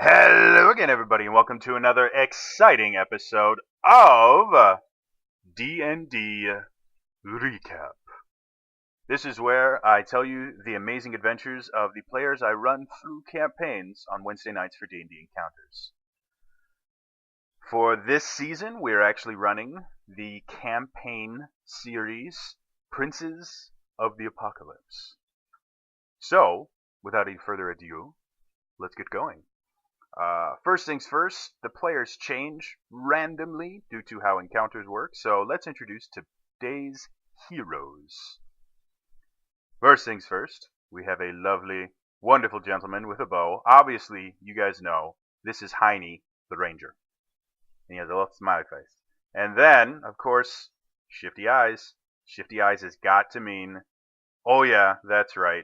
Hello again, everybody, and welcome to another exciting episode of D&D Recap. This is where I tell you the amazing adventures of the players I run through campaigns on Wednesday nights for D&D Encounters. For this season, we're actually running the campaign series Princes of the Apocalypse. So, without any further ado, let's get going. First things first, the players change randomly due to how encounters work, so let's introduce today's heroes. First things first, we have a lovely, wonderful gentleman with a bow. Obviously, you guys know, this is Heine, the ranger. And he has a little smiley face. And then, of course, Shifty Eyes. Shifty Eyes has got to mean, oh yeah, that's right,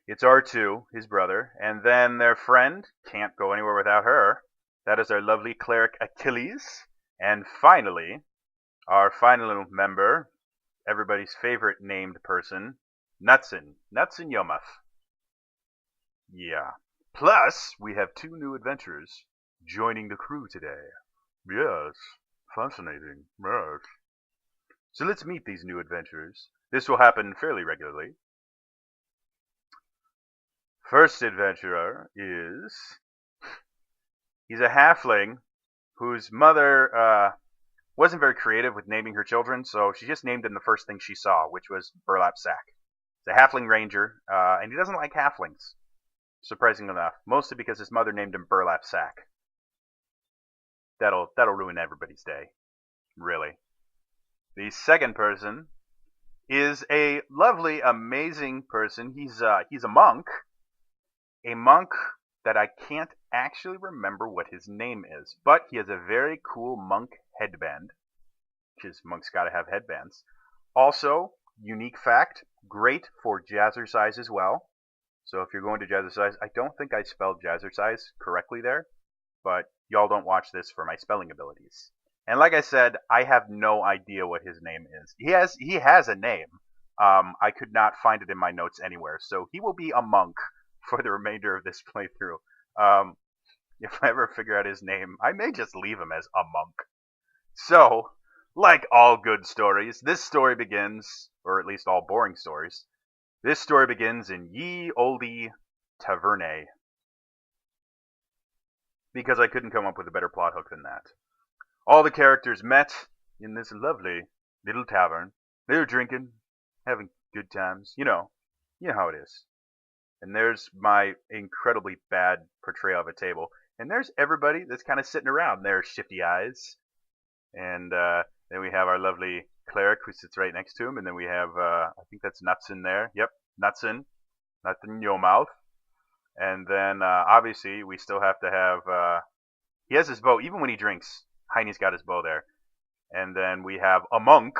it's R2, his brother, and then their friend, can't go anywhere without her. That is our lovely cleric Achilles. And finally, our final member, everybody's favorite named person, Nutson. Nutson Yomuth. Yeah. Plus, we have two new adventurers joining the crew today. Yes. Fascinating. Yes. So let's meet these new adventurers. This will happen fairly regularly. First adventurer is... he's a halfling whose mother wasn't very creative with naming her children, so she just named him the first thing she saw, which was Burlap Sack. He's a halfling ranger, and he doesn't like halflings, surprisingly enough. Mostly because his mother named him Burlap Sack. That'll ruin everybody's day, really. The second person is a lovely, amazing person. He's a monk. A monk that I can't actually remember what his name is, but he has a very cool monk headband, because monks gotta have headbands. Also, unique fact, great for jazzercise as well. So if you're going to jazzercise, I don't think I spelled jazzercise correctly there, but y'all don't watch this for my spelling abilities. And like I said, I have no idea what his name is. He has a name. I could not find it in my notes anywhere, so he will be a monk for the remainder of this playthrough. If I ever figure out his name, I may just leave him as a monk. So, like all good stories, this story begins, or at least all boring stories, this story begins in ye olde Tavernae. Because I couldn't come up with a better plot hook than that. All the characters met in this lovely little tavern. They were drinking, having good times. You know how it is. And there's my incredibly bad portrayal of a table. And there's everybody that's kind of sitting around. There's Shifty Eyes. And then we have our lovely cleric who sits right next to him. And then we have, I think that's Nutson there. Yep, Nutson. Nutson Yomouth. And then, obviously, we still have to have, he has his bow. Even when he drinks, Heine's got his bow there. And then we have a monk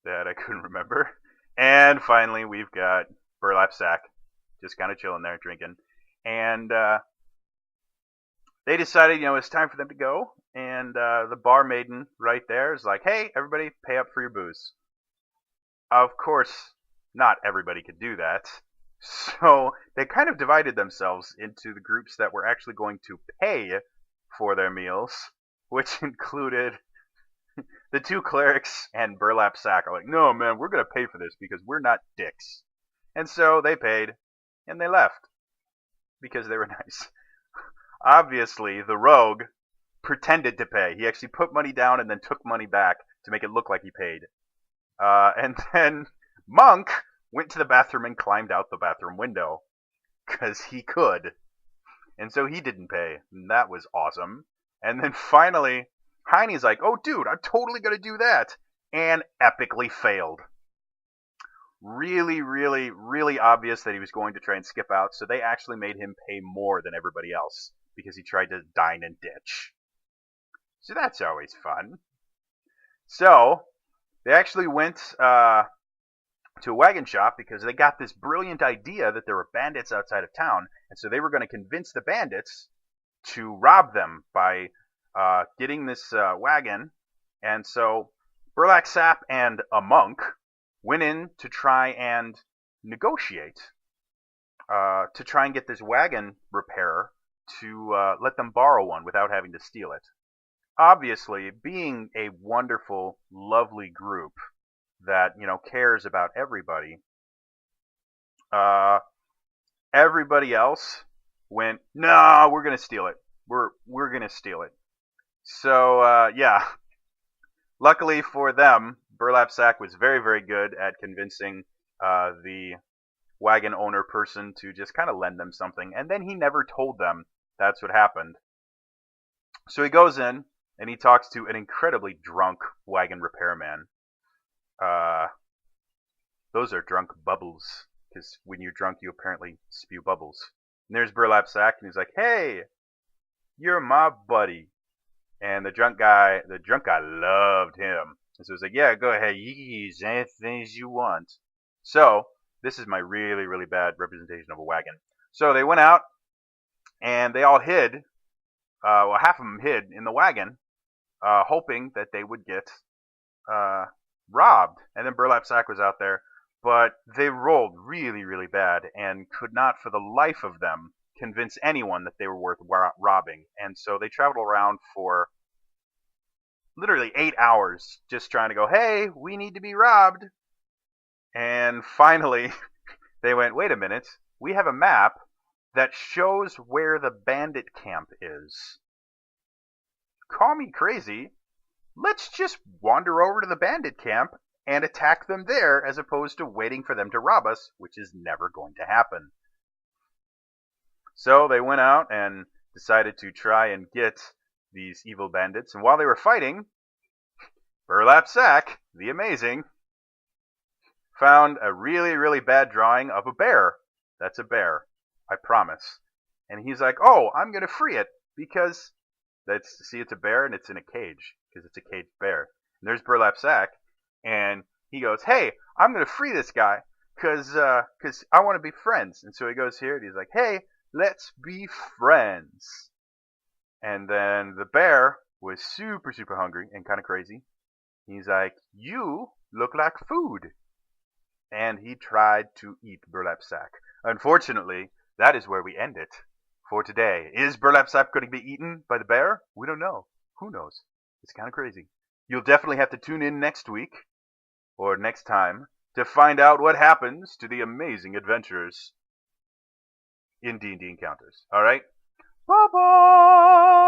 that I couldn't remember. And finally, we've got Burlap Sack. Just kind of chilling there, drinking. And they decided, it's time for them to go. And the bar maiden right there is like, hey, everybody, pay up for your booze. Of course, not everybody could do that. So they kind of divided themselves into the groups that were actually going to pay for their meals, which included the two clerics and Burlap Sack are like, no, man, we're going to pay for this because we're not dicks. And so they paid. And they left. Because they were nice. Obviously, the rogue pretended to pay. He actually put money down and then took money back to make it look like he paid. And then Monk went to the bathroom and climbed out the bathroom window. Because he could. And so he didn't pay. And that was awesome. And then finally, Heine's like, oh dude, I'm totally going to do that. And epically failed. Really, really, really obvious that he was going to try and skip out, so they actually made him pay more than everybody else because he tried to dine and ditch. So that's always fun. So they actually went to a wagon shop because they got this brilliant idea that there were bandits outside of town, and so they were going to convince the bandits to rob them by getting this wagon. And so Burlap Sack and a monk went in to try and negotiate. to try and get this wagon repairer to let them borrow one without having to steal it. Obviously, being a wonderful, lovely group that cares about everybody, everybody else went, "No, we're gonna steal it. We're gonna steal it." So yeah, luckily for them, Burlap Sack was very, very good at convincing the wagon owner person to just kind of lend them something, and then he never told them that's what happened. So he goes in and he talks to an incredibly drunk wagon repairman. Those are drunk bubbles, because when you're drunk, you apparently spew bubbles. And there's Burlap Sack, and he's like, "Hey, you're my buddy." And the drunk guy loved him. And so he's like, "Yeah, go ahead, you can use anything you want." So this is my really, really bad representation of a wagon. So they went out, and they all hid. Well, half of them hid in the wagon, hoping that they would get robbed. And then Burlap Sack was out there, but they rolled really, really bad and could not for the life of them convince anyone that they were worth robbing. And so they traveled around for literally 8 hours just trying to go, "Hey, we need to be robbed." And finally, they went, "Wait a minute, we have a map that shows where the bandit camp is. Call me crazy. Let's just wander over to the bandit camp and attack them there as opposed to waiting for them to rob us, which is never going to happen." So they went out and decided to try and get these evil bandits. And while they were fighting, Burlap Sack, the amazing, found a really, really bad drawing of a bear. That's a bear, I promise. And he's like, "Oh, I'm going to free it because it's a bear and it's in a cage because it's a caged bear." And there's Burlap Sack, and he goes, "Hey, I'm going to free this guy because I want to be friends." And so he goes here and he's like, "Hey, let's be friends." And then the bear was super, super hungry and kind of crazy. He's like, "You look like food." And he tried to eat Burlap Sack. Unfortunately, that is where we end it for today. Is Burlap Sack going to be eaten by the bear? We don't know. Who knows? It's kind of crazy. You'll definitely have to tune in next week or next time to find out what happens to the amazing adventurers in D&D Encounters. All right? Bye-bye!